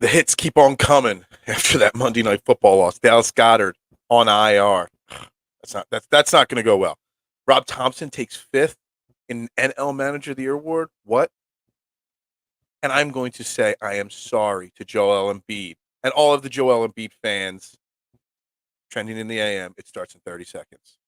The hits keep on coming after that Monday Night Football loss. Dallas Goedert on IR. That's not going to go well. Rob Thomson takes 5th in NL Manager of the Year award. What? And I'm going to say I am sorry to Joel Embiid and all of the Joel Embiid fans. Trending in the AM. It starts in 30 seconds.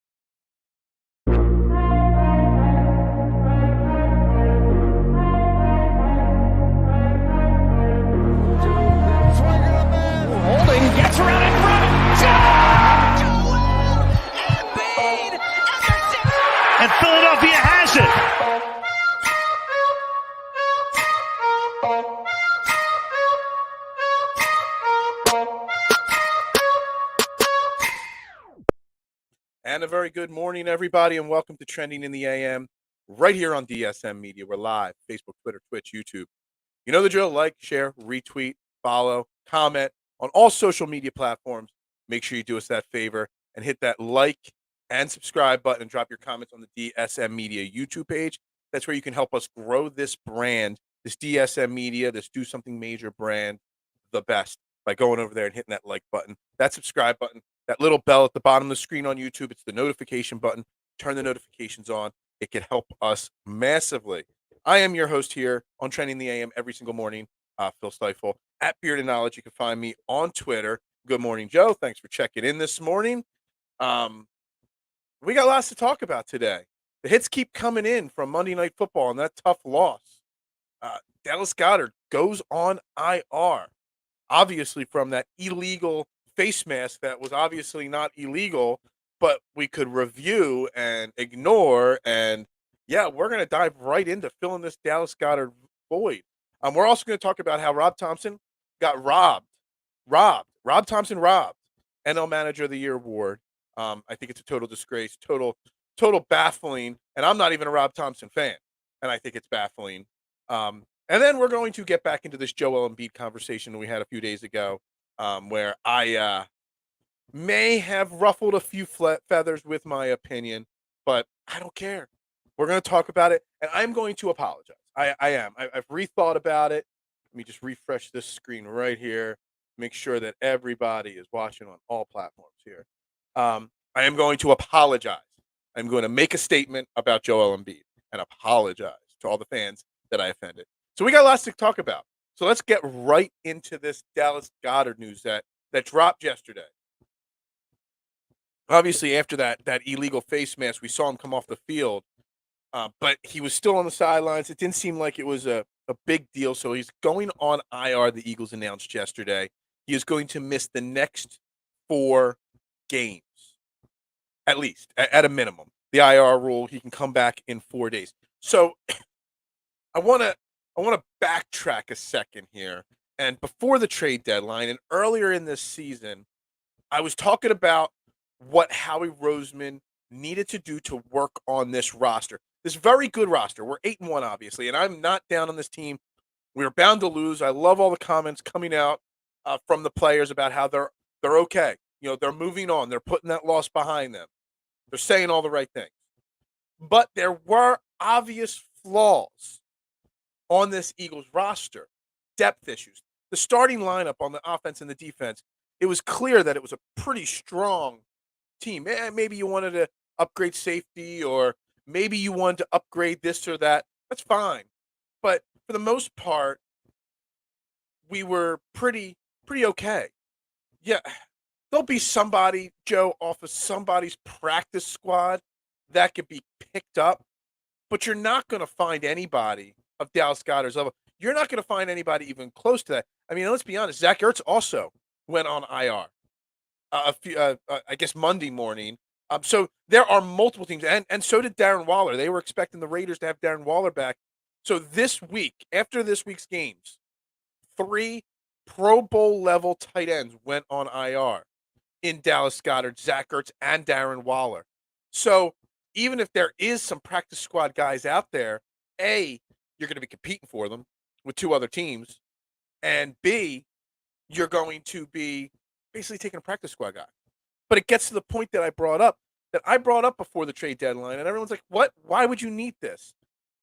Holding, gets around in front. Joel Embiid, and Philadelphia has it. And a very good morning, everybody, and welcome to Trending in the AM, right here on DSM Media. We're live, Facebook, Twitter, Twitch, YouTube. You know the drill. Like, share, retweet, follow, comment on all social media platforms. Make sure you do us that favor and hit that like and subscribe button and drop your comments on the DSM Media YouTube page. That's where you can help us grow this brand, this DSM Media, this Do Something Major brand, the best, by going over there and hitting that like button, that subscribe button, that little bell at the bottom of the screen on YouTube. It's the notification button. Turn the notifications on. It can help us massively. I am your host here on Trending the AM every single morning, Phil Stifle, at Beard and Knowledge. You can find me on Twitter. Good morning, Joe. Thanks for checking in this morning. We got lots to talk about today. The hits keep coming in from Monday Night Football and that tough loss. Dallas Goedert goes on IR, obviously from that illegal face mask that was obviously not illegal, but we could review and ignore. And yeah, we're going to dive right into filling this Dallas Goedert void. We're also going to talk about how Rob Thomson got robbed. Rob Thomson robbed NL Manager of the Year award. I think it's a total disgrace, total baffling. And I'm not even a Rob Thomson fan, and I think it's baffling. And then we're going to get back into this Joel Embiid conversation we had a few days ago, where I may have ruffled a few feathers with my opinion, but I don't care. We're going to talk about it, and I'm going to apologize. I am. I've rethought about it. Let me just refresh this screen right here. Make sure that everybody is watching on all platforms here. I am going to apologize. I'm going to make a statement about Joel Embiid and apologize to all the fans that I offended. So we got lots to talk about. So let's get right into this Dallas Goedert news that dropped yesterday. Obviously, after that illegal face mask, we saw him come off the field, but he was still on the sidelines. It didn't seem like it was a big deal. So he's going on IR, the Eagles announced yesterday. He is going to miss the next 4 games, at least, at a minimum. The IR rule, he can come back in 4 days. So I want to backtrack a second here. And before the trade deadline and earlier in this season, I was talking about what Howie Roseman needed to do to work on this roster. This very good roster. We're 8-1, obviously, and I'm not down on this team. We're bound to lose. I love all the comments coming out from the players about how they're okay. You know, they're moving on. They're putting that loss behind them. They're saying all the right things. But there were obvious flaws on this Eagles roster, depth issues. The starting lineup on the offense and the defense, it was clear that it was a pretty strong team. Maybe you wanted to upgrade safety, or maybe you wanted to upgrade this or that. That's fine. But for the most part, we were pretty okay. Yeah, there'll be somebody, Joe, off of somebody's practice squad that could be picked up, but you're not going to find anybody of Dallas Goedert's level. You're not going to find anybody even close to that. I mean, let's be honest. Zach Ertz also went on IR. I guess Monday morning. So there are multiple teams, and so did Darren Waller. They were expecting the Raiders to have Darren Waller back. So this week, after this week's games, 3 Pro Bowl level tight ends went on IR in Dallas Goedert, Zach Ertz, and Darren Waller. So even if there is some practice squad guys out there, A, you're going to be competing for them with 2 other teams, and B, you're going to be basically taking a practice squad guy. But it gets to the point that I brought up before the trade deadline, and everyone's like, what? Why would you need this?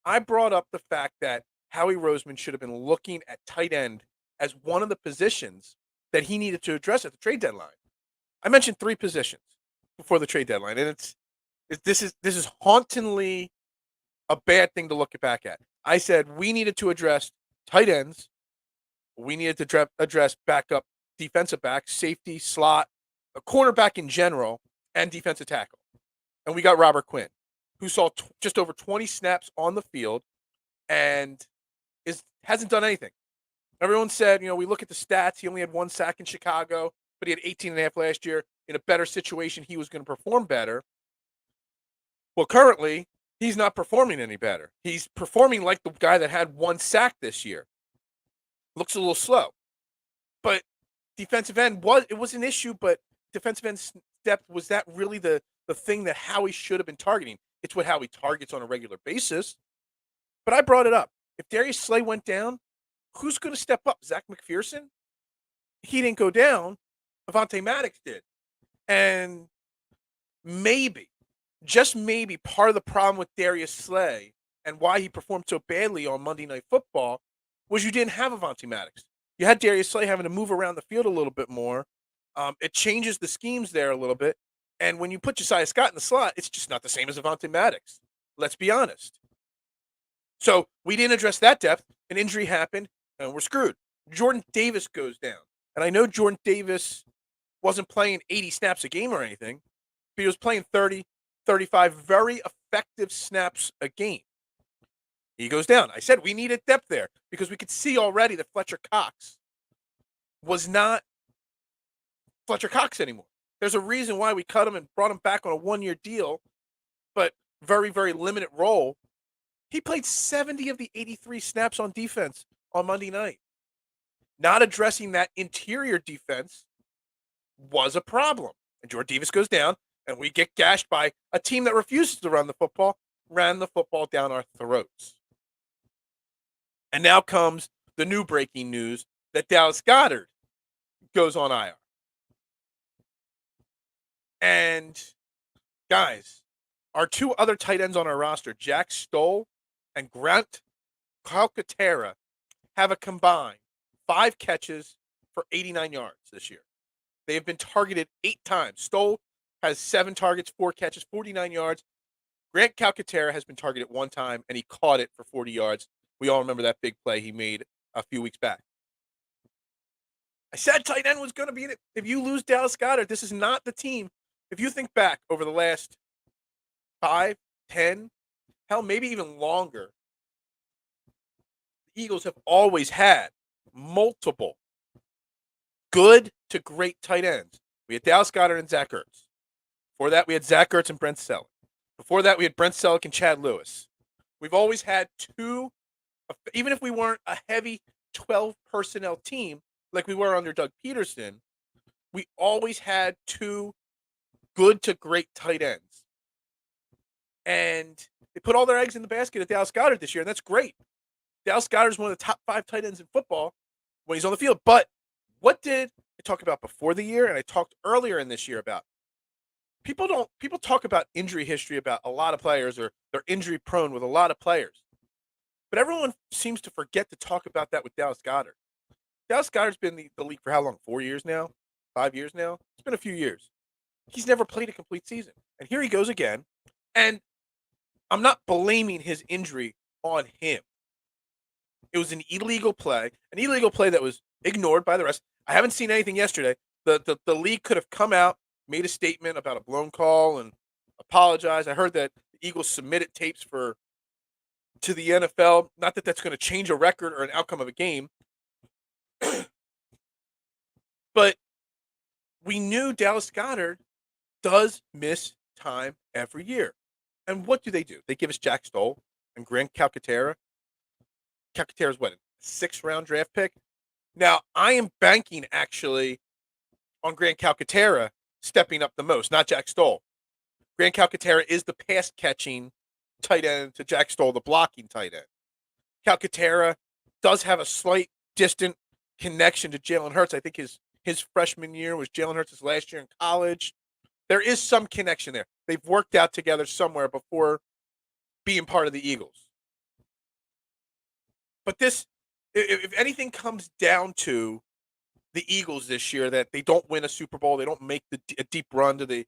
I brought up the fact that Howie Roseman should have been looking at tight end as one of the positions that he needed to address at the trade deadline. I mentioned 3 positions before the trade deadline, and this is hauntingly a bad thing to look back at. I said we needed to address tight ends, we needed to address backup defensive back, safety, slot, a cornerback in general, and defensive tackle. And we got Robert Quinn, who saw just over 20 snaps on the field and hasn't done anything. Everyone said, we look at the stats. He only had 1 sack in Chicago, but he had 18.5 last year. In a better situation, he was going to perform better. Well, currently, he's not performing any better. He's performing like the guy that had 1 sack this year. Looks a little slow. But defensive end was an issue, but defensive end depth, was that really the thing that Howie should have been targeting? It's what Howie targets on a regular basis. But I brought it up. If Darius Slay went down, who's going to step up? Zach McPherson? He didn't go down. Avonte Maddox did. And maybe, just maybe, part of the problem with Darius Slay and why he performed so badly on Monday Night Football was you didn't have Avonte Maddox. You had Darius Slay having to move around the field a little bit more. It changes the schemes there a little bit. And when you put Josiah Scott in the slot, it's just not the same as Avonte Maddox. Let's be honest. So we didn't address that depth. An injury happened, and we're screwed. Jordan Davis goes down. And I know Jordan Davis wasn't playing 80 snaps a game or anything, but he was playing 30, 35 very effective snaps a game. He goes down. I said we needed depth there because we could see already that Fletcher Cox was not Fletcher Cox anymore. There's a reason why we cut him and brought him back on a 1-year deal, but very, very limited role. He played 70 of the 83 snaps on defense on Monday night. Not addressing that interior defense was a problem. And Jordan Davis goes down, and we get gashed by a team that refuses to run the football, ran the football down our throats. And now comes the new breaking news that Dallas Goedert goes on IR. And, guys, our 2 other tight ends on our roster, Jack Stoll and Grant Calcaterra, have a combined 5 catches for 89 yards this year. They have been targeted 8 times. Stoll has 7 targets, 4 catches, 49 yards. Grant Calcaterra has been targeted 1 time, and he caught it for 40 yards. We all remember that big play he made a few weeks back. I said tight end was going to be in it. If you lose Dallas Goedert, this is not the team. If you think back over the last 5, 10, hell, maybe even longer, the Eagles have always had multiple good to great tight ends. We had Dallas Goedert and Zach Ertz. Before that, we had Zach Ertz and Brent Selleck. Before that, we had Brent Selleck and Chad Lewis. We've always had 2, even if we weren't a heavy 12 personnel team like we were under Doug Peterson, we always had 2 good to great tight ends. And they put all their eggs in the basket at Dallas Goedert this year, and that's great. Dallas Goedert is one of the top 5 tight ends in football when he's on the field. But what did I talk about before the year, and I talked earlier in this year about? People talk about injury history about a lot of players, or they're injury prone with a lot of players. But everyone seems to forget to talk about that with Dallas Goedert. Dallas Goedert's been in the league for how long? 4 years now? 5 years now? It's been a few years. He's never played a complete season. And here he goes again. And I'm not blaming his injury on him. It was an illegal play that was ignored by the rest. I haven't seen anything yesterday. The league could have come out, made a statement about a blown call and apologized. I heard that the Eagles submitted tapes to the NFL. Not that that's going to change a record or an outcome of a game. But we knew Dallas Goedert does miss time every year. And what do? They give us Jack Stoll and Grant Calcaterra. Calcaterra's what, a 6th-round draft pick? Now, I am banking, actually, on Grant Calcaterra stepping up the most, not Jack Stoll. Grant Calcaterra is the pass-catching tight end to Jack Stoll, the blocking tight end. Calcaterra does have a slight distant connection to Jalen Hurts. I think his freshman year was Jalen Hurts' last year in college. There is some connection there. They've worked out together somewhere before being part of the Eagles. But this if anything comes down to the Eagles this year, that they don't win a Super Bowl, they don't make a deep run to the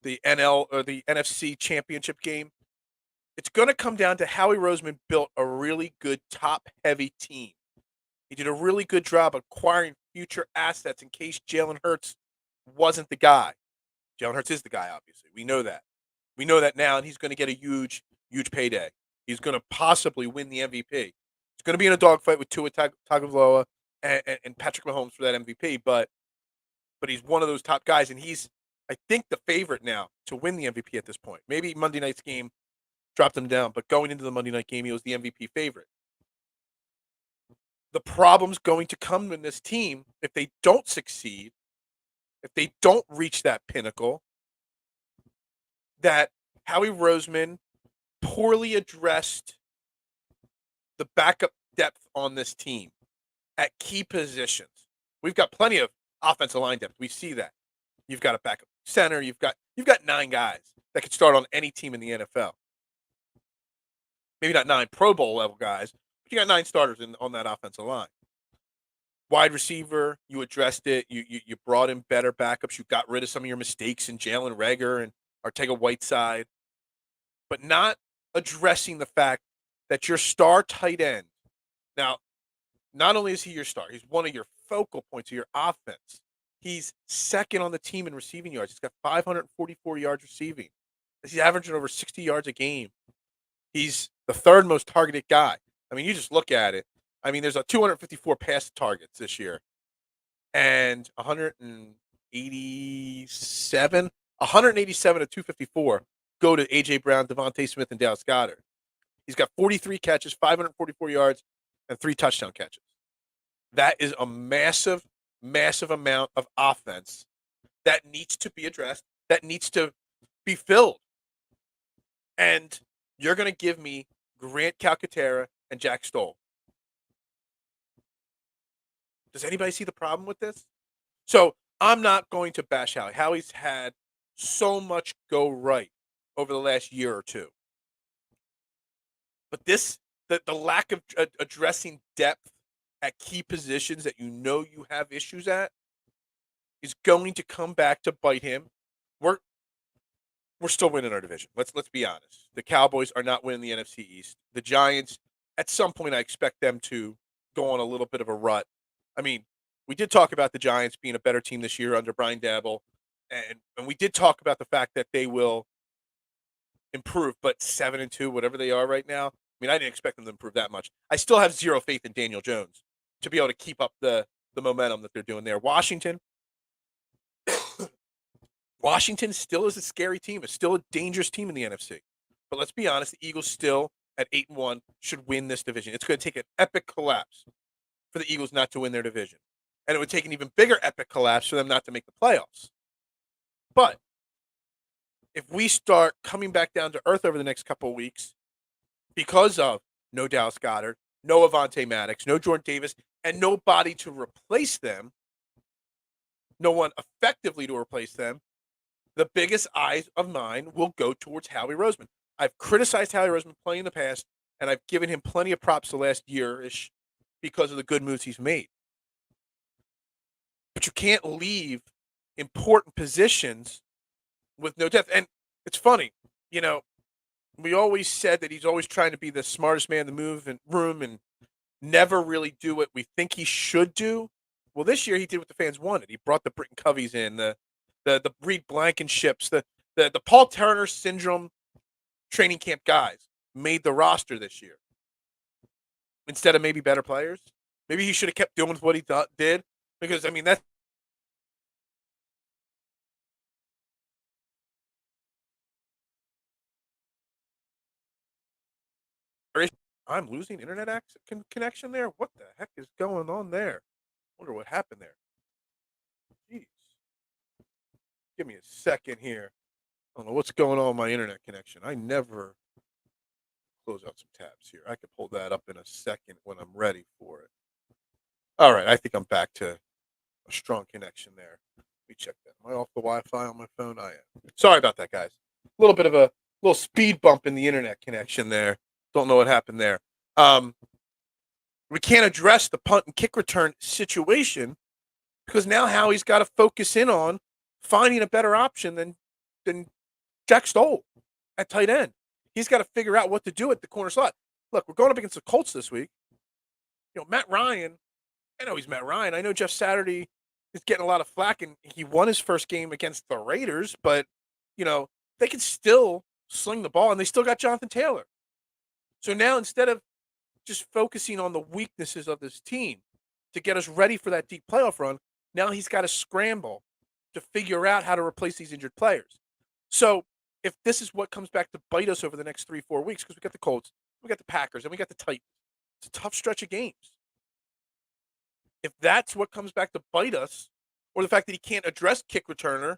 the NL or the NFC Championship game, it's going to come down to Howie Roseman built a really good top-heavy team. He did a really good job acquiring future assets in case Jalen Hurts wasn't the guy. Jalen Hurts is the guy, obviously. We know that. We know that now, and he's going to get a huge payday. He's going to possibly win the MVP. He's going to be in a dogfight with Tua Tagovailoa and Patrick Mahomes for that MVP, but he's one of those top guys, and he's, I think, the favorite now to win the MVP at this point. Maybe Monday night's game dropped him down, but going into the Monday night game, he was the MVP favorite. The problem's going to come in this team if they don't succeed, if they don't reach that pinnacle, that Howie Roseman poorly addressed the backup depth on this team at key positions. We've got plenty of offensive line depth. We see that. You've got a backup center. You've got 9 guys that could start on any team in the NFL. Maybe not 9 Pro Bowl level guys, but you got 9 starters on that offensive line. Wide receiver, you addressed it. You brought in better backups. You got rid of some of your mistakes in Jalen Reagor and Ortega-Whiteside, but not addressing the fact that your star tight end, now, not only is he your star, he's one of your focal points of your offense. He's second on the team in receiving yards. He's got 544 yards receiving. He's averaging over 60 yards a game. He's the third most targeted guy. I mean, you just look at it. I mean, there's 254 pass targets this year, and 187 of 254 go to A.J. Brown, Devontae Smith, and Dallas Goedert. He's got 43 catches, 544 yards, and 3 touchdown catches. That is a massive, massive amount of offense that needs to be addressed, that needs to be filled. And you're going to give me Grant Calcaterra and Jack Stoll. Does anybody see the problem with this? So I'm not going to bash Howie. Howie's had so much go right over the last year or two. But the lack of addressing depth at key positions that you know you have issues at is going to come back to bite him. We're still winning our division. Let's be honest. The Cowboys are not winning the NFC East. The Giants, at some point, I expect them to go on a little bit of a rut. I mean, we did talk about the Giants being a better team this year under Brian Daboll, and we did talk about the fact that they will improve, but 7-2, whatever they are right now, I mean, I didn't expect them to improve that much. I still have zero faith in Daniel Jones to be able to keep up the momentum that they're doing there. Washington still is a scary team. It's still a dangerous team in the NFC. But let's be honest, the Eagles still at 8-1 should win this division. It's going to take an epic collapse for the Eagles not to win their division. And it would take an even bigger epic collapse for them not to make the playoffs. But if we start coming back down to earth over the next couple of weeks, because of no Dallas Goedert, no Avonte Maddox, no Jordan Davis, and nobody to replace them, no one effectively to replace them, the biggest eyes of mine will go towards Howie Roseman. I've criticized Howie Roseman plenty in the past, and I've given him plenty of props the last year-ish because of the good moves he's made. But you can't leave important positions with no depth. And it's funny, you know, we always said that he's always trying to be the smartest man in the room and never really do what we think he should do. Well, this year he did what the fans wanted. He brought the Britton Coveys in, the Reed Blankenships, the Paul Turner syndrome training camp guys made the roster this year. Instead of maybe better players. Maybe he should have kept doing what he did. Because, I mean, that's I'm losing internet connection there. What the heck is going on there? Wonder what happened there. Jeez. Give me a second here. I don't know what's going on with my internet connection. I never close out some tabs here. I can pull that up in a second when I'm ready for it. All right, I think I'm back to a strong connection there. Let me check that. Am I off the Wi-Fi on my phone? I am. Sorry about that, guys. A little bit of a little speed bump in the internet connection there. Don't know what happened there. We can't address the punt and kick return situation because now Howie's got to focus in on finding a better option than Jack Stoll at tight end. He's got to figure out what to do at the corner slot. Look, we're going up against the Colts this week. Matt Ryan, I know he's Matt Ryan. I know Jeff Saturday is getting a lot of flack, and he won his first game against the Raiders, but, they can still sling the ball, and they still got Jonathan Taylor. So now instead of just focusing on the weaknesses of this team to get us ready for that deep playoff run, now he's got to scramble to figure out how to replace these injured players. So if this is what comes back to bite us over the next 3-4 weeks, because we got the Colts, we got the Packers, and we got the Titans. It's a tough stretch of games. If that's what comes back to bite us, or the fact that he can't address kick returner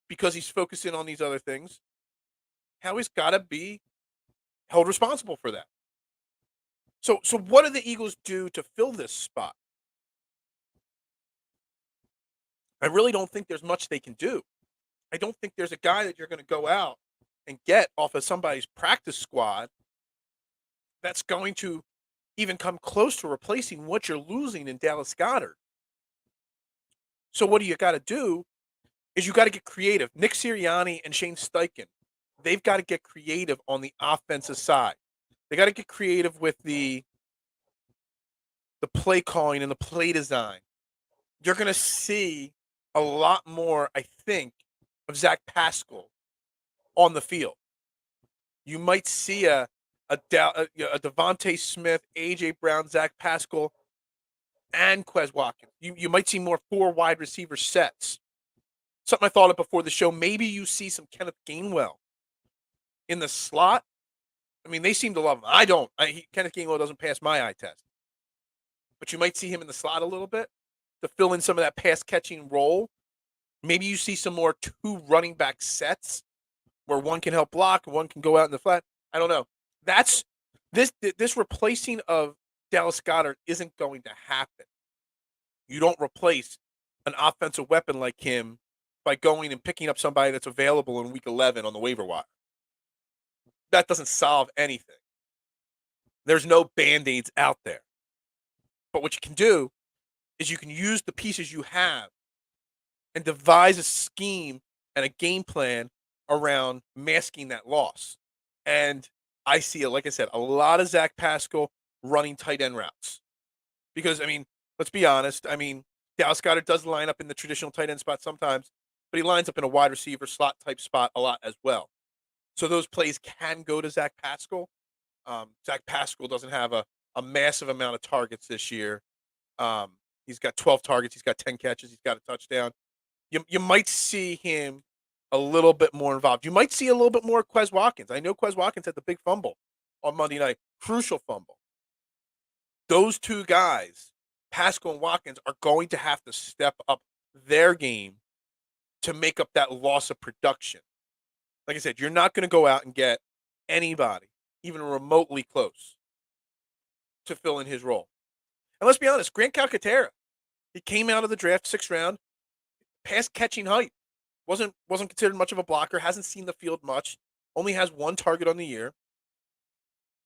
because he's focusing on these other things, Howie's got to be held responsible for that. So what do the Eagles do to fill this spot? I really don't think there's much they can do. I don't think there's a guy that you're going to go out and get off of somebody's practice squad that's going to even come close to replacing what you're losing in Dallas Goedert. So what do you got to do is you got to get creative. Nick Sirianni and Shane Steichen, they've got to get creative on the offensive side. They got to get creative with the play calling and the play design. You're going to see a lot more, I think, of Zach Pascal on the field. You might see a Devontae Smith, A.J. Brown, Zach Pascal, and Quez Watkins. You might see more 4 wide receiver sets. Something I thought of before the show. Maybe you see some Kenneth Gainwell in the slot. I mean, they seem to love him. I don't. Kenneth Gainwell doesn't pass my eye test. But you might see him in the slot a little bit to fill in some of that pass-catching role. Maybe you see some more 2 running back sets where one can help block and one can go out in the flat. I don't know. That's this replacing of Dallas Goedert isn't going to happen. You don't replace an offensive weapon like him by going and picking up somebody that's available in week 11 on the waiver wire. That doesn't solve anything. There's no Band-Aids out there. But what you can do is you can use the pieces you have and devise a scheme and a game plan around masking that loss. And I see it, like I said, a lot of Zach Pascal running tight end routes. Because, let's be honest. Dallas Goedert does line up in the traditional tight end spot sometimes, but he lines up in a wide receiver slot type spot a lot as well. So those plays can go to Zach Pascal. Zach Pascal doesn't have a massive amount of targets this year. He's got 12 targets. He's got 10 catches. He's got a touchdown. You might see him a little bit more involved. You might see a little bit more Quez Watkins. I know Quez Watkins had the big fumble on Monday night. Crucial fumble. Those 2 guys, Pascal and Watkins, are going to have to step up their game to make up that loss of production. Like I said, you're not going to go out and get anybody, even remotely close, to fill in his role. And let's be honest, Grant Calcaterra, he came out of the draft 6th round, pass catching height, wasn't considered much of a blocker, hasn't seen the field much, only has 1 target on the year.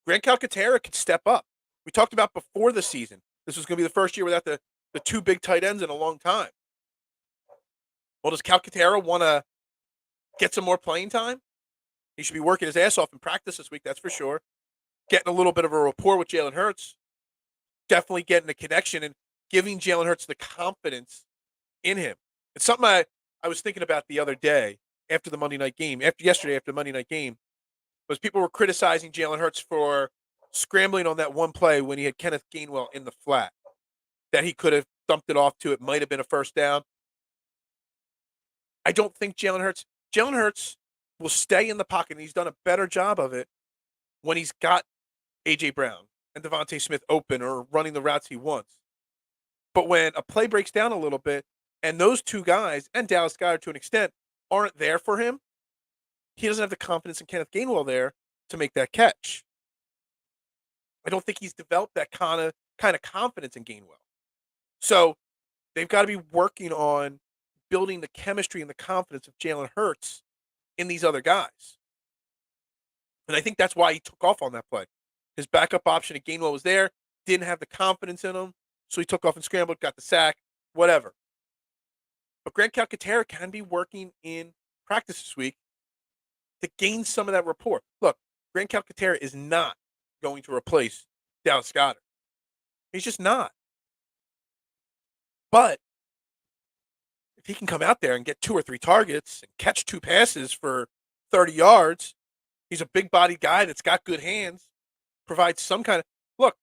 Grant Calcaterra could step up. We talked about before the season, this was going to be the first year without the 2 big tight ends in a long time. Well, does Calcaterra want to get some more playing time? He should be working his ass off in practice this week, that's for sure. Getting a little bit of a rapport with Jalen Hurts. Definitely getting a connection and giving Jalen Hurts the confidence in him. It's something I was thinking about the other day after the Monday night game, after the Monday night game, was people were criticizing Jalen Hurts for scrambling on that one play when he had Kenneth Gainwell in the flat, that he could have dumped it off to. It might have been a first down. I don't think Jalen Hurts will stay in the pocket, and he's done a better job of it when he's got A.J. Brown and Devontae Smith open or running the routes he wants. But when a play breaks down a little bit and those 2 guys, and Dallas Goedert to an extent, aren't there for him, he doesn't have the confidence in Kenneth Gainwell there to make that catch. I don't think he's developed that kind of confidence in Gainwell. So they've got to be working on building the chemistry and the confidence of Jalen Hurts in these other guys. And I think that's why he took off on that play. His backup option at Gainwell was there. didn't have the confidence in him, so he took off and scrambled, got the sack, whatever. But Grant Calcaterra can be working in practice this week to gain some of that rapport. Look, Grant Calcaterra is not going to replace Dallas Goedert. He's just not. But if he can come out there and get 2 or 3 targets and catch 2 passes for 30 yards, he's a big-bodied guy that's got good hands, provides some kind of – look,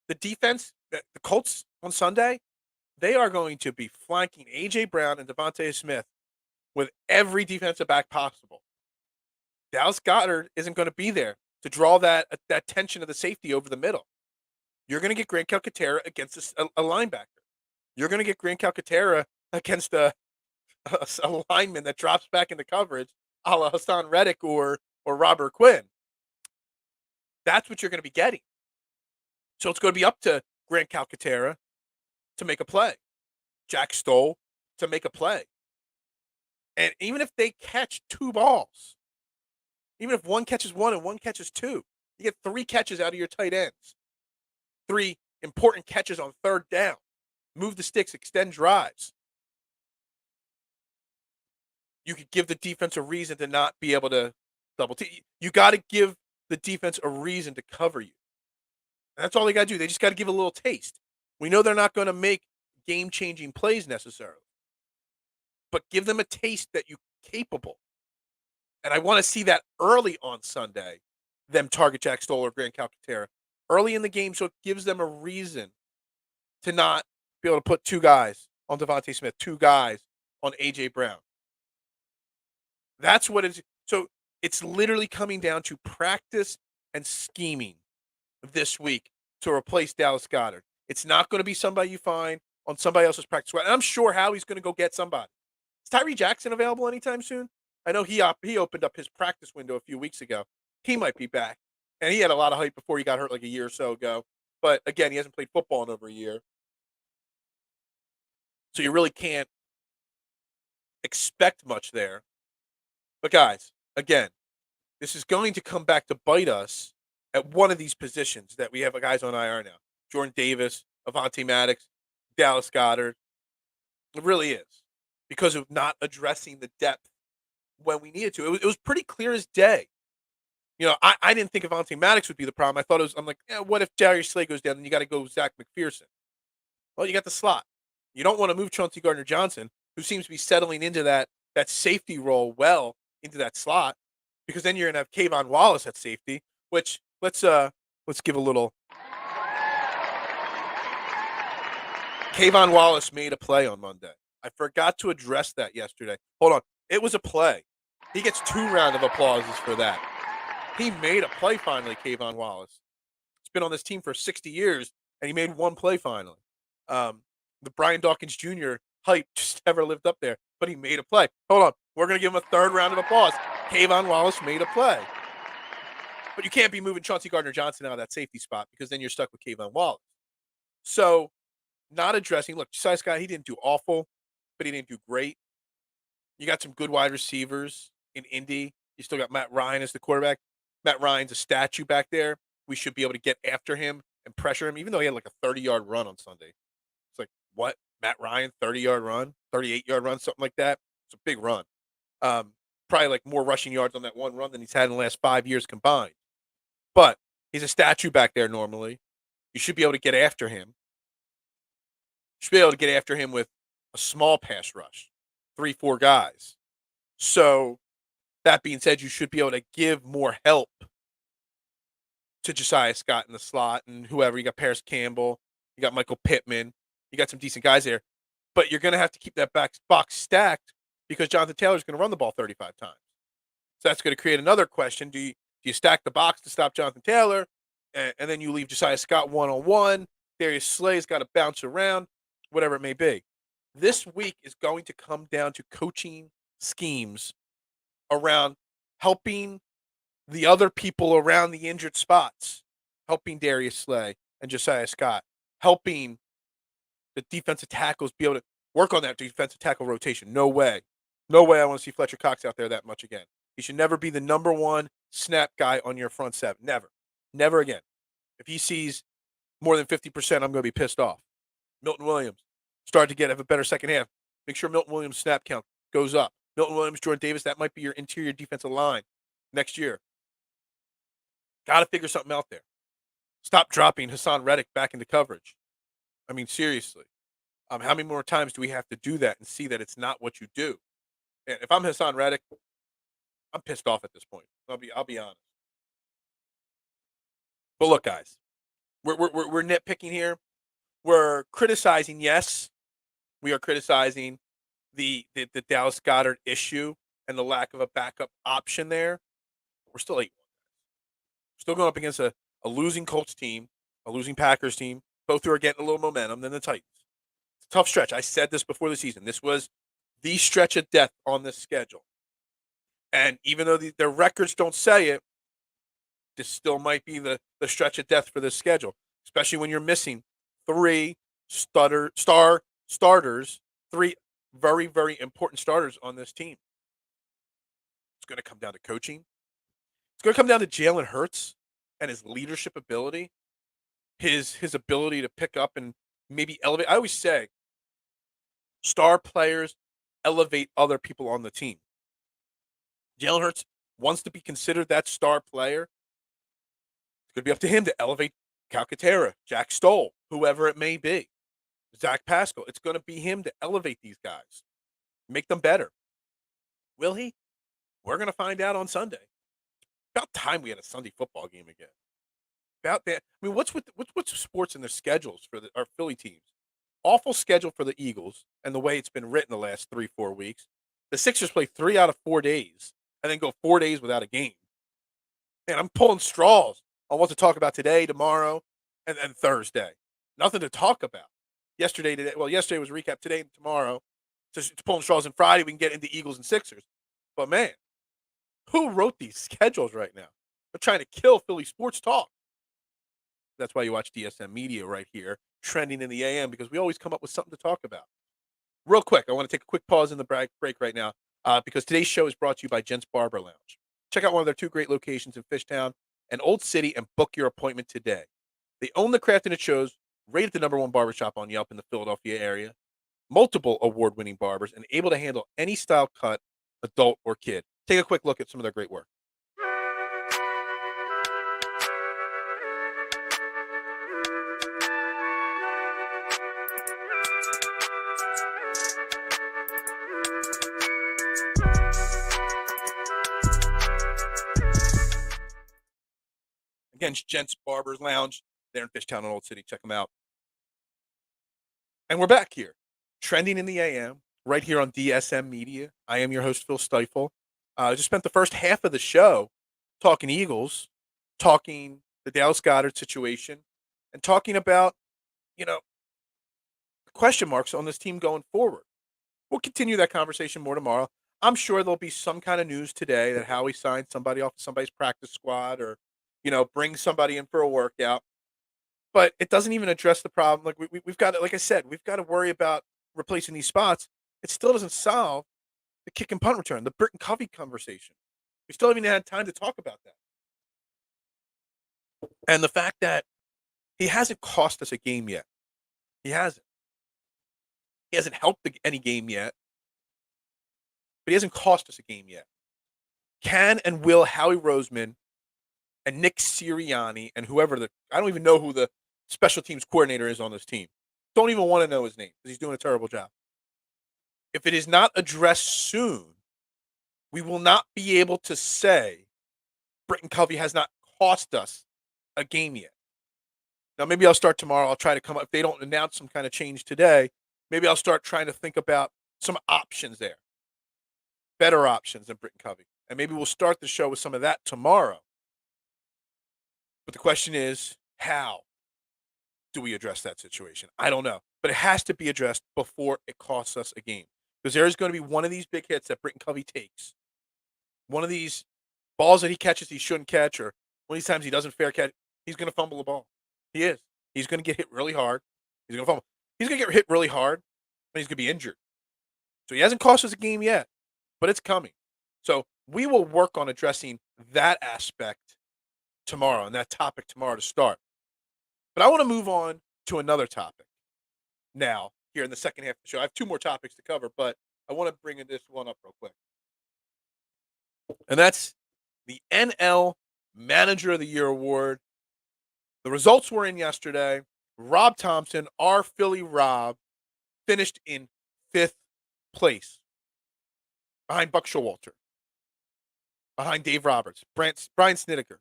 the defense, the Colts on Sunday, they are going to be flanking A.J. Brown and Devontae Smith with every defensive back possible. Dallas Goedert isn't going to be there to draw that tension of the safety over the middle. You're going to get Grant Calcaterra against a linebacker. You're going to get Grant Calcaterra against a lineman that drops back into coverage, a la Hassan Reddick or Robert Quinn. That's what you're going to be getting. So it's going to be up to Grant Calcaterra to make a play, Jack Stoll to make a play. And even if they catch 2 balls, even if one catches 1 and one catches 2, you get 3 catches out of your tight ends. 3 important catches on 3rd down. Move the sticks, extend drives. You could give the defense a reason to not be able to double team. You got to give the defense a reason to cover you. And that's all they got to do. They just got to give a little taste. We know they're not going to make game-changing plays necessarily. But give them a taste that you're capable. And I want to see that early on Sunday, them target Jack Stoll or Grant Calcaterra early in the game, so it gives them a reason to not be able to put 2 guys on Devontae Smith, 2 guys on A.J. Brown. That's what it is. So it's literally coming down to practice and scheming this week to replace Dallas Goedert. It's not going to be somebody you find on somebody else's practice squad. And I'm sure Howie's going to go get somebody. Is Tyree Jackson available anytime soon? I know he opened up his practice window a few weeks ago. He might be back. And he had a lot of hype before he got hurt like a year or so ago. But again, he hasn't played football in over a year. So you really can't expect much there. But guys, again, this is going to come back to bite us at one of these positions that we have guys on IR now. Jordan Davis, Avonte Maddox, Dallas Goedert. It really is. Because of not addressing the depth when we needed to. It was pretty clear as day. You know, I didn't think Avonte Maddox would be the problem. I thought I'm like, what if Darius Slay goes down? Then you got to go Zach McPherson. Well, you got the slot. You don't want to move Chauncey Gardner-Johnson, who seems to be settling into that safety role well into that slot, because then you're going to have Kayvon Wallace at safety, which let's give a little. Kayvon Wallace made a play on Monday. I forgot to address that yesterday. Hold on. It was a play. He gets 2 rounds of applauses for that. He made a play finally, Kayvon Wallace. He's been on this team for 60 years, and he made 1 play finally. The Brian Dawkins Jr. hype just never lived up there, but he made a play. Hold on. We're going to give him a 3rd round of applause. Kayvon Wallace made a play. But you can't be moving Chauncey Gardner-Johnson out of that safety spot, because then you're stuck with Kayvon Wallace. So, not addressing. Look, Josiah Scott, he didn't do awful, but he didn't do great. You got some good wide receivers in Indy. You still got Matt Ryan as the quarterback. Matt Ryan's a statue back there. We should be able to get after him and pressure him, even though he had like a 30-yard run on Sunday. It's like, what? Matt Ryan, 30-yard run, 38-yard run, something like that. It's a big run. Probably like more rushing yards on that one run than he's had in the last 5 years combined. But he's a statue back there normally. You should be able to get after him. You should be able to get after him with a small pass rush, 3-4 guys. So that being said, you should be able to give more help to Josiah Scott in the slot and whoever. You got Paris Campbell, you got Michael Pittman, you got some decent guys there. But you're going to have to keep that box stacked, because Jonathan Taylor's going to run the ball 35 times. So that's going to create another question. Do you stack the box to stop Jonathan Taylor, and then you leave Josiah Scott one-on-one? Darius Slay's got to bounce around, whatever it may be. This week is going to come down to coaching schemes around helping the other people around the injured spots, helping Darius Slay and Josiah Scott, helping the defensive tackles be able to work on that defensive tackle rotation. No way I want to see Fletcher Cox out there that much again. He should never be the number 1 snap guy on your front 7. Never again. If he sees more than 50%, I'm going to be pissed off. Milton Williams started to have a better second half. Make sure Milton Williams' snap count goes up. Milton Williams, Jordan Davis, that might be your interior defensive line next year. Got to figure something out there. Stop dropping Hassan Reddick back into coverage. I mean, seriously. How many more times do we have to do that and see that it's not what you do? And if I'm Hassan Reddick, I'm pissed off at this point. I'll be honest. But look, guys, we're nitpicking here. We're criticizing. Yes, we are criticizing the Dallas Goedert issue and the lack of a backup option there. We're still 8-1. Still going up against a losing Colts team, a losing Packers team, both who are getting a little momentum, then the Titans. It's a tough stretch. I said this before the season. This was the stretch of death on this schedule. And even though their records don't say it, this still might be the stretch of death for this schedule, especially when you're missing three starters, three very, very important starters on this team. It's going to come down to coaching. It's going to come down to Jalen Hurts and his leadership ability, his ability to pick up and maybe elevate. I always say star players elevate other people on the team. Jalen Hurts wants to be considered that star player. It's going to be up to him to elevate Calcaterra, Jack Stoll, whoever it may be, Zach Pascal. It's going to be him to elevate these guys, make them better. Will he? We're going to find out on Sunday. About time we had a Sunday football game again. About that. I mean, what's sports in their schedules for our Philly teams? Awful schedule for the Eagles and the way it's been written the last 3-4 weeks. The Sixers play 3 out of 4 days and then go 4 days without a game. And I'm pulling straws on what to talk about today, tomorrow, and then Thursday. Nothing to talk about. Yesterday was a recap. Today and tomorrow. It's pulling straws, and Friday we can get into Eagles and Sixers. But man, who wrote these schedules right now? They're trying to kill Philly sports talk. That's why you watch DSM Media right here, trending in the AM, because we always come up with something to talk about. Real quick, I want to take a quick pause in the break right now because today's show is brought to you by Gents Barber Lounge. Check out one of their 2 great locations in Fishtown and Old City and book your appointment today. They own the craft and it shows, rated the #1 barbershop on Yelp in the Philadelphia area, multiple award-winning barbers, and able to handle any style cut, adult or kid. Take a quick look at some of their great work. Again, Gents Barbers Lounge. They're in Fishtown and Old City. Check them out. And we're back here, trending in the AM, right here on DSM Media. I am your host, Phil Stiefel. I just spent the first half of the show talking Eagles, talking the Dallas Goedert situation, and talking about, question marks on this team going forward. We'll continue that conversation more tomorrow. I'm sure there'll be some kind of news today that Howie signed somebody off somebody's practice squad or, bring somebody in for a workout. But it doesn't even address the problem. Like we've got to, like I said, we've got to worry about replacing these spots. It still doesn't solve the kick and punt return, the Britton Covey conversation. We still haven't had time to talk about that. And the fact that he hasn't cost us a game yet. He hasn't. He hasn't helped any game yet. But he hasn't cost us a game yet. Can and will Howie Roseman and Nick Sirianni and whoever I don't even know who the special teams coordinator is on this team. Don't even want to know his name because he's doing a terrible job. If it is not addressed soon, we will not be able to say Britton Covey has not cost us a game yet. Now, maybe I'll start tomorrow. I'll try to come up. If they don't announce some kind of change today, maybe I'll start trying to think about some options there. Better options than Britton Covey. And maybe we'll start the show with some of that tomorrow. But the question is, how do we address that situation? I don't know. But it has to be addressed before it costs us a game. Because there is going to be one of these big hits that Britton Covey takes. One of these balls that he catches he shouldn't catch, or one of these times he doesn't fair catch, he's going to fumble the ball. He is. He's going to get hit really hard. He's going to fumble. He's going to get hit really hard, and he's going to be injured. So he hasn't cost us a game yet, but it's coming. So we will work on addressing that aspect tomorrow and that topic tomorrow to start. But I want to move on to another topic now here in the second half of the show. I have two more topics to cover, but I want to bring this one up real quick. And that's the NL Manager of the Year award. The results were in yesterday. Rob Thomson, our Philly Rob, finished in 5th place behind Buck Showalter, behind Dave Roberts, Brian Snedeker,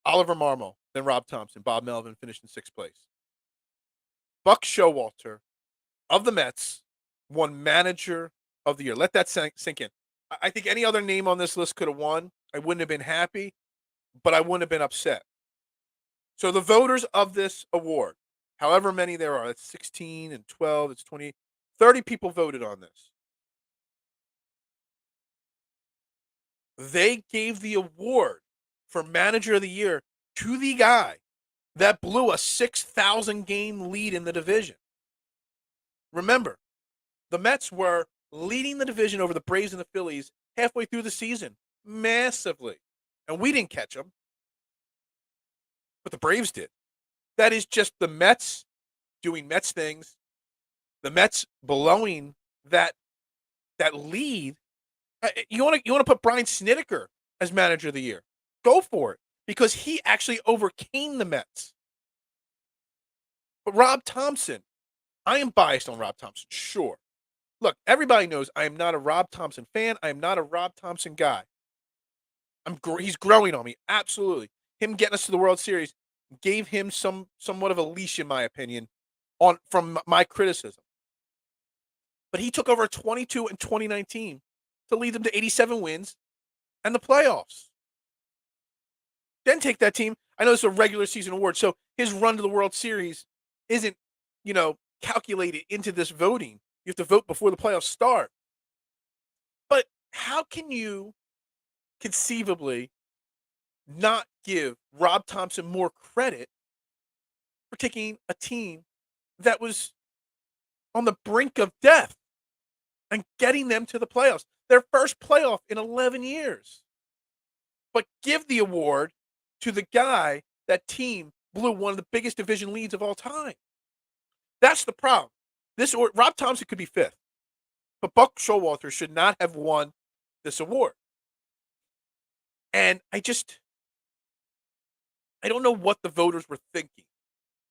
Oliver Marmol, then Rob Thomson. Bob Melvin finished in 6th place. Buck Showalter of the Mets won Manager of the Year. Let that sink in. I think any other name on this list could have won. I wouldn't have been happy, but I wouldn't have been upset. So the voters of this award, however many there are, it's 16 and 12, it's 20, 30 people voted on this. They gave the award for Manager of the Year to the guy that blew a 6,000 game lead in the division. Remember, the Mets were leading the division over the Braves and the Phillies halfway through the season, massively. And we didn't catch them, but the Braves did. That is just the Mets doing Mets things, the Mets blowing that lead. You want to put Brian Snedeker as Manager of the Year. Go for it, because he actually overcame the Mets. But Rob Thomson, I am biased on Rob Thomson, sure. Look, everybody knows I am not a Rob Thomson fan. I am not a Rob Thomson guy. He's growing on me, absolutely. Him getting us to the World Series gave him somewhat of a leash, in my opinion, from my criticism. But he took over 22 in 2019 to lead them to 87 wins and the playoffs. Then take that team. I know it's a regular season award, so his run to the World Series isn't, calculated into this voting. You have to vote before the playoffs start. But how can you conceivably not give Rob Thomson more credit for taking a team that was on the brink of death and getting them to the playoffs? Their first playoff in 11 years. But give the award to the guy that team blew one of the biggest division leads of all time. That's the problem. Rob Thomson could be 5th, but Buck Showalter should not have won this award. And I don't know what the voters were thinking.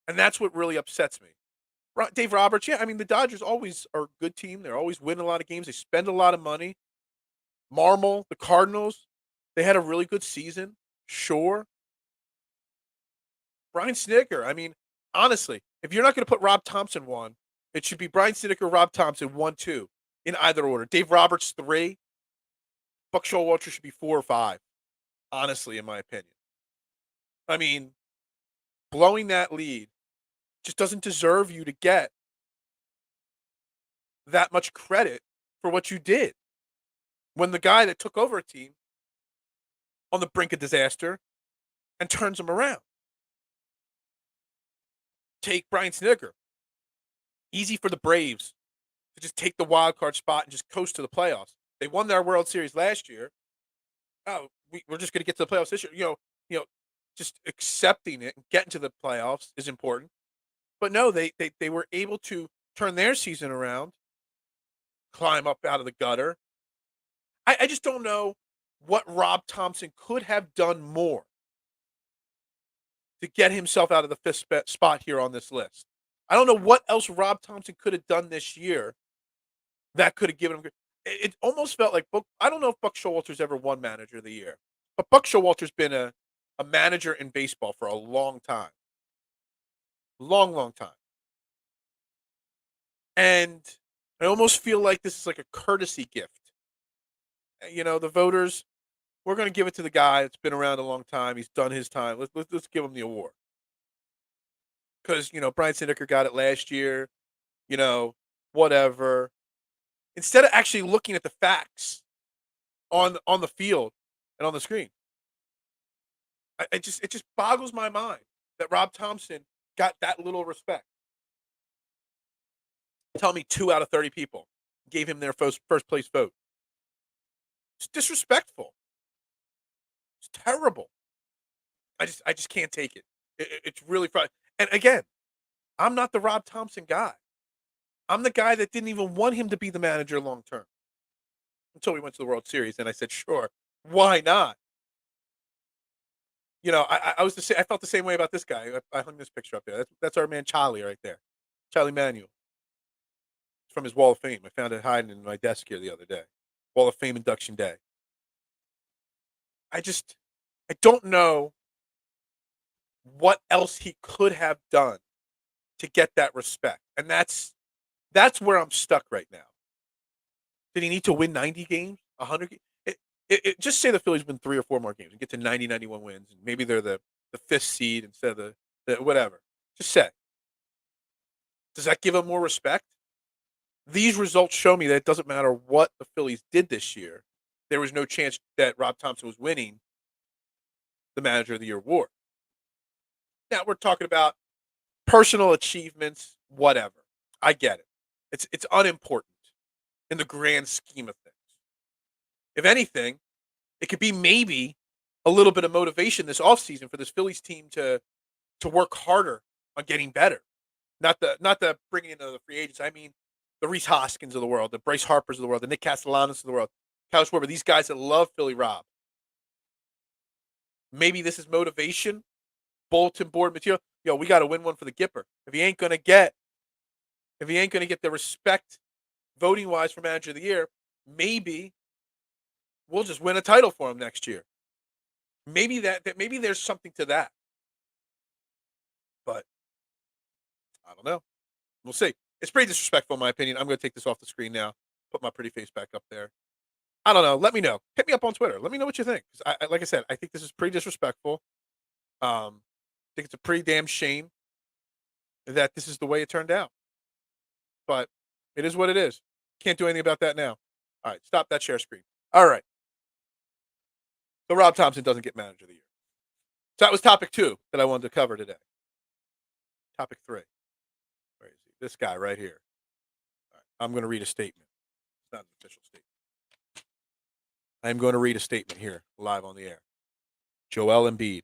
And that's what really upsets me. Dave Roberts, yeah, I mean, the Dodgers always are a good team. They're always winning a lot of games. They spend a lot of money. Marmol, the Cardinals, they had a really good season, sure. Brian Snedeker, I mean, honestly, if you're not going to put Rob Thomson 1, it should be Brian Snedeker, Rob Thomson 1, 2, in either order. Dave Roberts 3, Buck Showalter should be 4 or 5, honestly, in my opinion. I mean, blowing that lead just doesn't deserve you to get that much credit for what you did. When the guy that took over a team on the brink of disaster and turns them around. Take Brian Snedeker. Easy for the Braves to just take the wild card spot and just coast to the playoffs. They won their World Series last year. Oh, we're just going to get to the playoffs this year. Just accepting it and getting to the playoffs is important. But no, they were able to turn their season around, climb up out of the gutter. I just don't know what Rob Thomson could have done more to get himself out of the 5th spot here on this list. I don't know what else Rob Thomson could have done this year that could have given him. It almost felt like I don't know if Buck Showalter's ever won Manager of the Year, but Buck Showalter's been a manager in baseball for a long time. Long time. And I almost feel like this is like a courtesy gift. The voters, we're going to give it to the guy that's been around a long time. He's done his time. Let's give him the award. Because, Brian Snedeker got it last year, whatever. Instead of actually looking at the facts on the field and on the screen. It just boggles my mind that Rob Thomson got that little respect. Tell me 2 out of 30 people gave him their first place vote. It's disrespectful. It's terrible. I just can't take it. It's really frustrating. And again, I'm not the Rob Thompson guy. I'm the guy that didn't even want him to be the manager long term until we went to the World Series. And I said, sure, why not? I was I felt the same way about this guy. I hung this picture up there. That's our man Charlie right there, Charlie Manuel. It's from his Wall of Fame. I found it hiding in my desk here the other day. Wall of Fame induction day. I don't know what else he could have done to get that respect, and that's where I'm stuck right now. Did he need to win 90 games, 100 games? Just say the Phillies win 3 or 4 more games and get to 90, 91 wins, and maybe they're the 5th seed instead of the whatever. Just say. Does that give him more respect? These results show me that it doesn't matter what the Phillies did this year. There was no chance that Rob Thompson was winning the Manager of the Year award. Now we're talking about personal achievements, whatever. I get it. It's unimportant in the grand scheme of things. If anything, it could be maybe a little bit of motivation this offseason for this Phillies team to work harder on getting better. Not the bringing in the free agents. I mean, the Reese Hoskins of the world, the Bryce Harpers of the world, the Nick Castellanos of the world, Kyle Schwarber, these guys that love Philly Rob. Maybe this is motivation, bulletin board material. We got to win one for the Gipper. If he ain't gonna get the respect voting wise for Manager of the Year, maybe we'll just win a title for him next year. Maybe maybe there's something to that. But I don't know. We'll see. It's pretty disrespectful in my opinion. I'm going to take this off the screen now. Put my pretty face back up there. I don't know. Let me know. Hit me up on Twitter. Let me know what you think. Like I said, I think this is pretty disrespectful. I think it's a pretty damn shame that this is the way it turned out. But it is what it is. Can't do anything about that now. All right, stop that share screen. All right. So Rob Thompson doesn't get Manager of the Year. So that was topic 2 that I wanted to cover today. Topic 3. Where is he? This guy right here. All right, I'm going to read a statement. It's not an official statement. I'm going to read a statement here, live on the air. Joel Embiid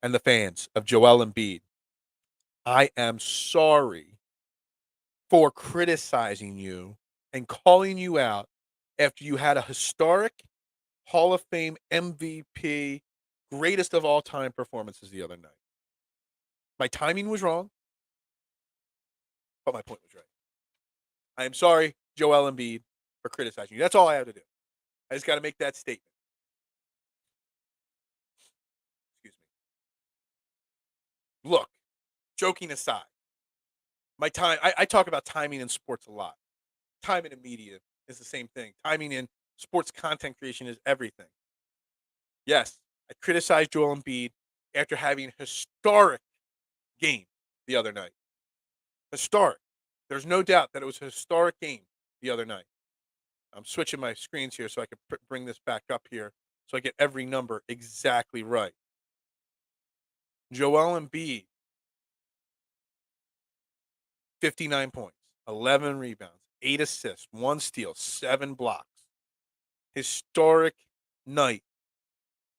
and the fans of Joel Embiid. I am sorry for criticizing you and calling you out after you had a historic Hall of Fame MVP, greatest of all time performances the other night. My timing was wrong, but my point was right. I am sorry, Joel Embiid, for criticizing you. That's all I have to do. I just got to make that statement. Excuse me. Look, joking aside, my time, I talk about timing in sports a lot. Timing in media is the same thing. Timing in sports content creation is everything. Yes, I criticized Joel Embiid after having a historic game the other night. Historic. There's no doubt that it was a historic game the other night. I'm switching my screens here so I can bring this back up here so I get every number exactly right. Joel Embiid, 59 points, 11 rebounds, 8 assists, 1 steal, 7 blocks. Historic night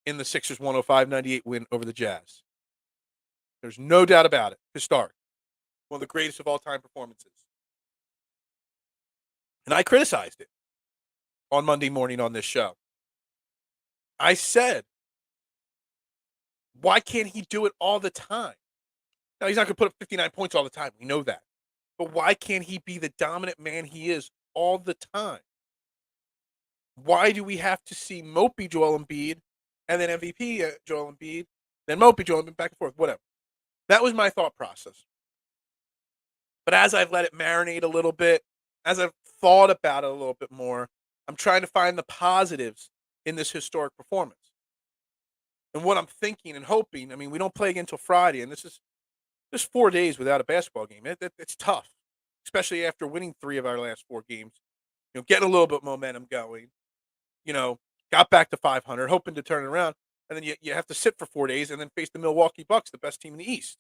in the Sixers 105-98 win over the Jazz. There's no doubt about it. Historic. One of the greatest of all time performances. And I criticized it on Monday morning on this show. I said, why can't he do it all the time? Now, he's not going to put up 59 points all the time. We know that. But why can't he be the dominant man he is all the time? Why do we have to see mopey Joel Embiid and then MVP Joel Embiid, then mopey Joel Embiid, back and forth, whatever. That was my thought process. But as I've let it marinate a little bit, as I've thought about it a little bit more, I'm trying to find the positives in this historic performance. And what I'm thinking and hoping, I mean, we don't play again until Friday, and this is just 4 days without a basketball game. It's tough, especially after winning 3 of our last 4 games. Getting a little bit of momentum going. Got back to 500, hoping to turn it around, and then you have to sit for 4 days and then face the Milwaukee Bucks, the best team in the East.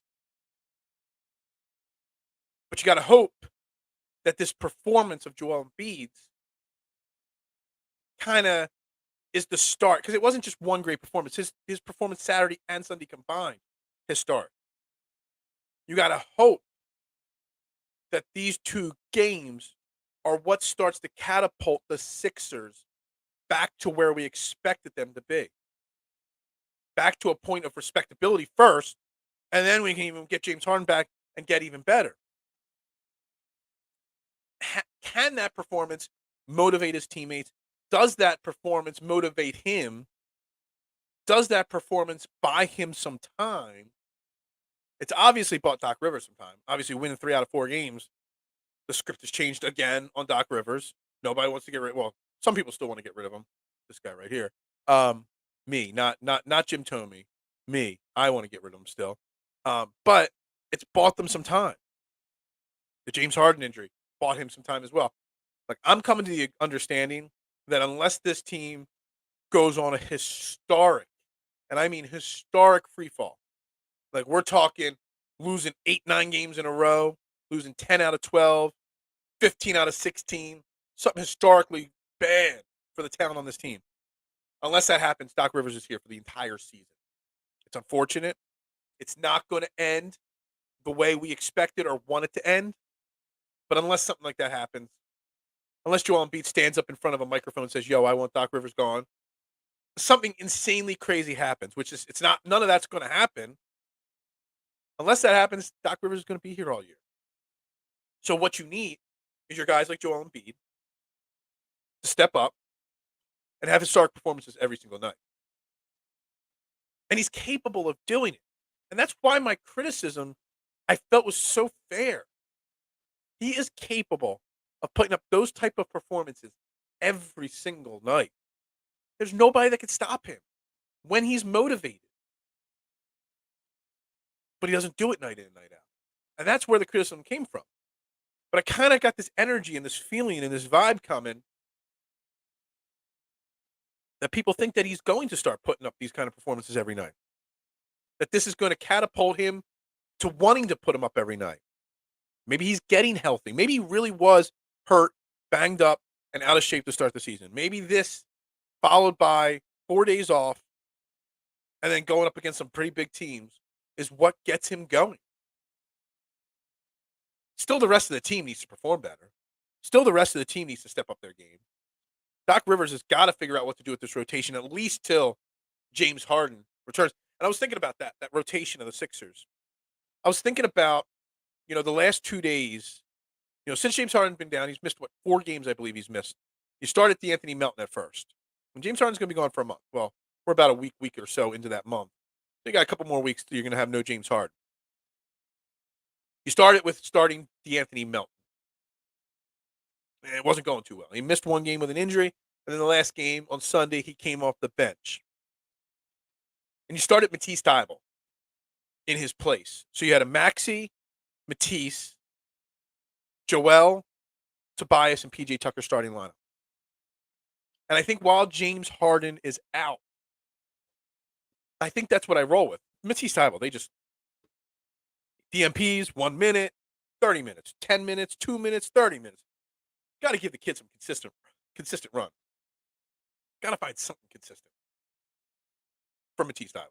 But you got to hope that this performance of Joel Embiid's kind of is the start, because it wasn't just one great performance. His performance Saturday and Sunday combined, historic. You got to hope that these two games are what starts to catapult the Sixers back to where we expected them to be. Back to a point of respectability first, and then we can even get James Harden back and get even better. Can that performance motivate his teammates? Does that performance motivate him? Does that performance buy him some time? It's obviously bought Doc Rivers some time. Obviously, winning 3 out of 4 games, the script has changed again on Doc Rivers. Nobody wants to get rid. Well, some people still want to get rid of him. This guy right here. Me, not Jim Tomey. Me, I want to get rid of him still. But it's bought them some time. The James Harden injury bought him some time as well. Like, I'm coming to the understanding that unless this team goes on a historic, and I mean historic free fall, like we're talking losing 8, 9 games in a row, losing 10 out of 12, 15 out of 16, something historically bad for the talent on this team. Unless that happens, Doc Rivers is here for the entire season. It's unfortunate. It's not going to end the way we expected or want it to end. But unless something like that happens, unless Joel Embiid stands up in front of a microphone and says, "Yo, I want Doc Rivers gone," something insanely crazy happens, which is none of that's going to happen. Unless that happens, Doc Rivers is going to be here all year. So what you need is your guys like Joel Embiid to step up and have historic performances every single night. And he's capable of doing it. And that's why my criticism, I felt, was so fair. He is capable of putting up those type of performances every single night. There's nobody that can stop him when he's motivated. But he doesn't do it night in and night out. And that's where the criticism came from. But I kind of got this energy and this feeling and this vibe coming that people think that he's going to start putting up these kind of performances every night. That this is going to catapult him to wanting to put him up every night. Maybe he's getting healthy. Maybe he really was hurt, banged up, and out of shape to start the season. Maybe this, followed by 4 days off, and then going up against some pretty big teams, is what gets him going. Still, the rest of the team needs to perform better. Still, the rest of the team needs to step up their game. Doc Rivers has got to figure out what to do with this rotation, at least till James Harden returns. And I was thinking about that rotation of the Sixers. I was thinking about, the last 2 days, since James Harden's been down, he's missed, 4 games, I believe he's missed. You started D'Anthony Melton at first. And James Harden's going to be gone for a month. Well, we're about a week or so into that month. So you got a couple more weeks till you're going to have no James Harden. You started with starting D'Anthony Melton. And it wasn't going too well. He missed 1 game with an injury, and then the last game on Sunday, he came off the bench. And you started Matisse Thybulle in his place. So you had a Maxey, Matisse, Joel, Tobias, and PJ Tucker starting lineup. And I think while James Harden is out, I think that's what I roll with. Matisse Thybulle, they just DMPs, 1 minute, 30 minutes, 10 minutes, 2 minutes, 30 minutes. Got to give the kid some consistent run. Got to find something consistent from Matisse Thybulle.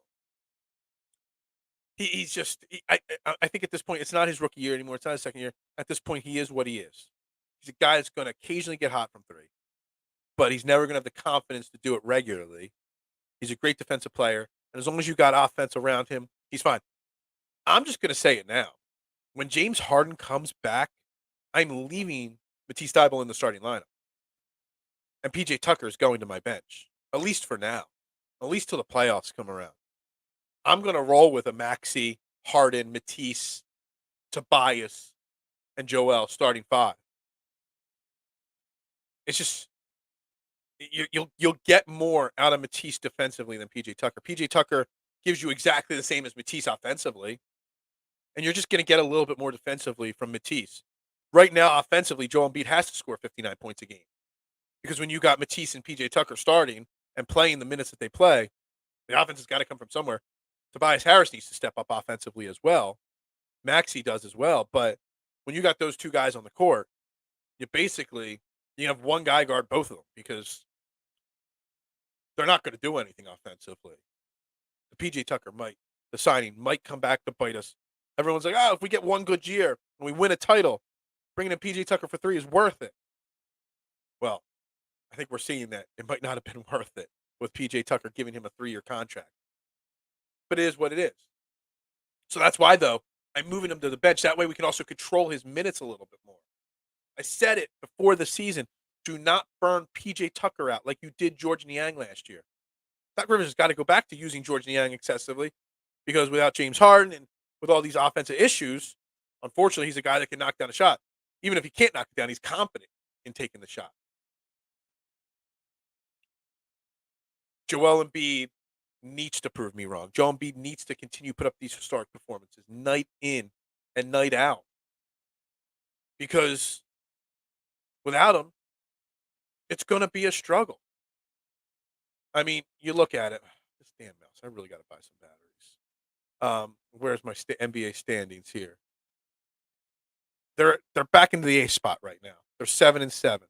He's just, I think at this point, it's not his rookie year anymore. It's not his second year. At this point, he is what he is. He's a guy that's going to occasionally get hot from 3, but he's never going to have the confidence to do it regularly. He's a great defensive player, and as long as you got offense around him, he's fine. I'm just going to say it now. When James Harden comes back, I'm leaving Matisse Thybulle in the starting lineup. And PJ Tucker is going to my bench, at least for now, at least till the playoffs come around. I'm going to roll with a Maxey, Harden, Matisse, Tobias, and Joel starting 5. It's just, you'll get more out of Matisse defensively than PJ Tucker. PJ Tucker gives you exactly the same as Matisse offensively, and you're just going to get a little bit more defensively from Matisse. Right now, offensively, Joel Embiid has to score 59 points a game. Because when you got Matisse and PJ Tucker starting and playing the minutes that they play, the offense has got to come from somewhere. Tobias Harris needs to step up offensively as well. Maxey does as well. But when you got those 2 guys on the court, you have one guy guard both of them because they're not going to do anything offensively. The PJ Tucker the signing might come back to bite us Everyone's like, oh, if we get one good year and we win a title, bringing in PJ Tucker for 3 is worth it. Well, I think we're seeing that it might not have been worth it with PJ Tucker giving him a 3-year contract. But it is what it is. So that's why, though, I'm moving him to the bench. That way we can also control his minutes a little bit more. I said it before the season. Do not burn PJ Tucker out like you did George Niang last year. Doc Rivers has got to go back to using George Niang excessively because without James Harden and with all these offensive issues, unfortunately, he's a guy that can knock down a shot. Even if he can't knock it down, he's competent in taking the shot. Joel Embiid needs to prove me wrong. Joel Embiid needs to continue to put up these historic performances night in and night out. Because without him, it's going to be a struggle. I mean, you look at it. This damn mouse. I really got to buy some batteries. Where's my NBA standings here? They're back into the A spot right now. They're 7-7.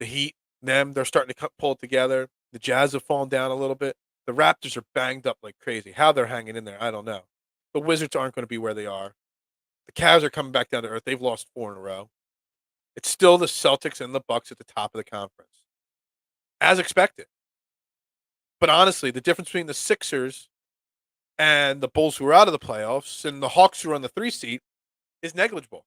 The Heat, they're starting to pull it together. The Jazz have fallen down a little bit. The Raptors are banged up like crazy. How they're hanging in there, I don't know. The Wizards aren't going to be where they are. The Cavs are coming back down to earth. They've lost 4 in a row. It's still the Celtics and the Bucks at the top of the conference, as expected. But honestly, the difference between the Sixers and the Bulls, who are out of the playoffs, and the Hawks, who are on the 3 seat, is negligible.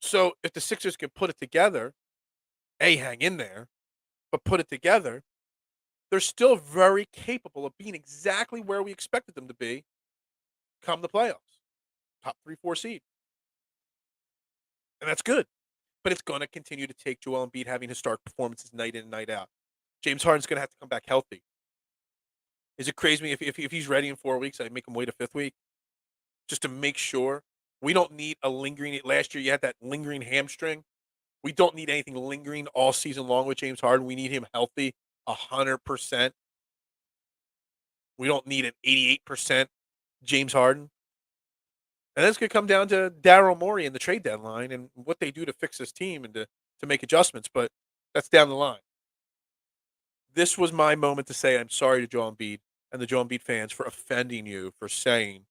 So if the Sixers can put it together, hang in there, but put it together, they're still very capable of being exactly where we expected them to be come the playoffs. Top 3-4 seed. And that's good. But it's going to continue to take Joel Embiid having historic performances night in and night out. James Harden's going to have to come back healthy. Is it crazy if he's ready in 4 weeks, I'd make him wait a 5th week? Just to make sure. We don't need a lingering. Last year, you had that lingering hamstring. We don't need anything lingering all season long with James Harden. We need him healthy 100%. We don't need an 88% James Harden. And that's going to come down to Daryl Morey and the trade deadline and what they do to fix this team and to make adjustments. But that's down the line. This was my moment to say I'm sorry to Joel Embiid and the Joel Embiid fans for offending you for saying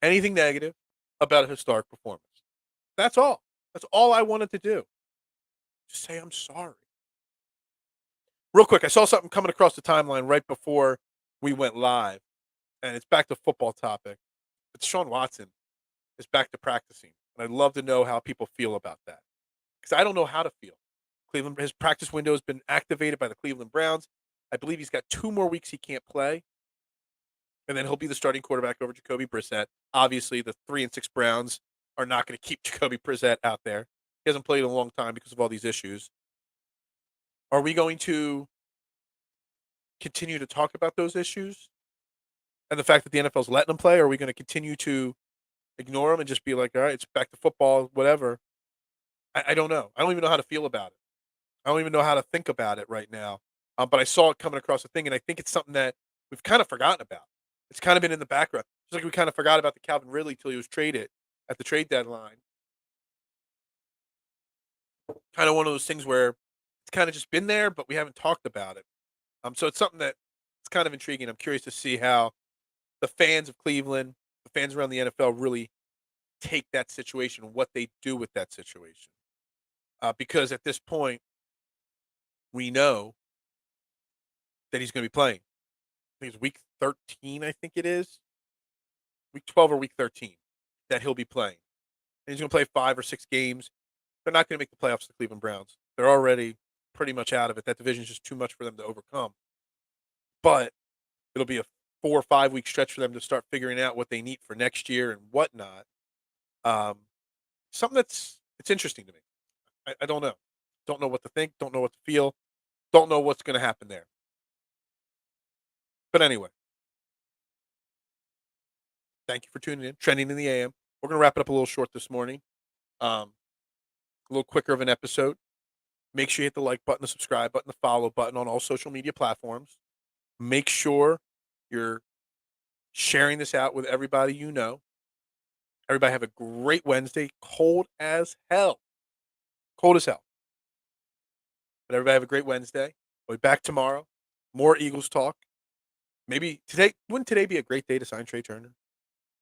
anything negative about a historic performance. That's all. That's all I wanted to do. Just say I'm sorry. Real quick, I saw something coming across the timeline right before we went live, and it's back to football topic. But Sean Watson is back to practicing, and I'd love to know how people feel about that because I don't know how to feel. His practice window has been activated by the Cleveland Browns. I believe he's got 2 more weeks he can't play, and then he'll be the starting quarterback over Jacoby Brissett. Obviously, the 3-6 Browns are not going to keep Jacoby Brissett out there. He hasn't played in a long time because of all these issues. Are we going to continue to talk about those issues and the fact that the NFL's letting him play? Or are we going to continue to ignore him and just be like, all right, it's back to football, whatever? I don't know. I don't even know how to feel about it. I don't even know how to think about it right now. But I saw it coming across the thing, and I think it's something that we've kind of forgotten about. It's kind of been in the background. Just like we kind of forgot about the Calvin Ridley till he was traded at the trade deadline. Kind of one of those things where it's kind of just been there, but we haven't talked about it. So it's something that it's kind of intriguing. I'm curious to see how the fans of Cleveland, the fans around the NFL really take that situation, what they do with that situation. Because at this point, we know that he's going to be playing. I think it's week 13, I think it is. Week 12 or week 13 that he'll be playing. And he's going to play 5 or 6 games. They're not going to make the playoffs, the Cleveland Browns. They're already pretty much out of it. That division is just too much for them to overcome. But it'll be a 4 or 5 week stretch for them to start figuring out what they need for next year and whatnot. Something it's interesting to me. I don't know. Don't know what to think. Don't know what to feel. Don't know what's going to happen there. But anyway, thank you for tuning in. Trending in the AM. We're going to wrap it up a little short this morning. A little quicker of an episode. Make sure you hit the like button, the subscribe button, the follow button on all social media platforms. Make sure you're sharing this out with everybody you know. Everybody have a great Wednesday. Cold as hell. Cold as hell. But everybody have a great Wednesday. We'll be back tomorrow. More Eagles talk. Maybe today wouldn't today be a great day to sign Trey Turner?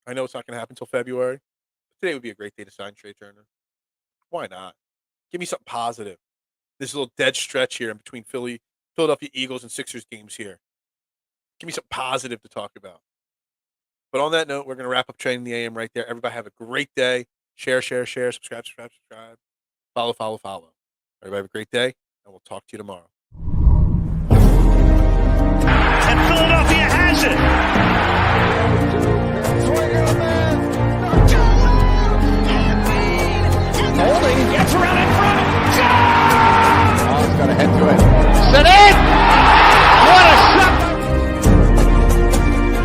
I know it's not going to happen until February. But today would be a great day to sign Trey Turner. Why not? Give me something positive. This little dead stretch here in between Philadelphia Eagles and Sixers games here. Give me something positive to talk about. But on that note, we're going to wrap up Training the AM right there. Everybody have a great day. Share, subscribe. Follow. Everybody have a great day, and we'll talk to you tomorrow. And Philadelphia has it.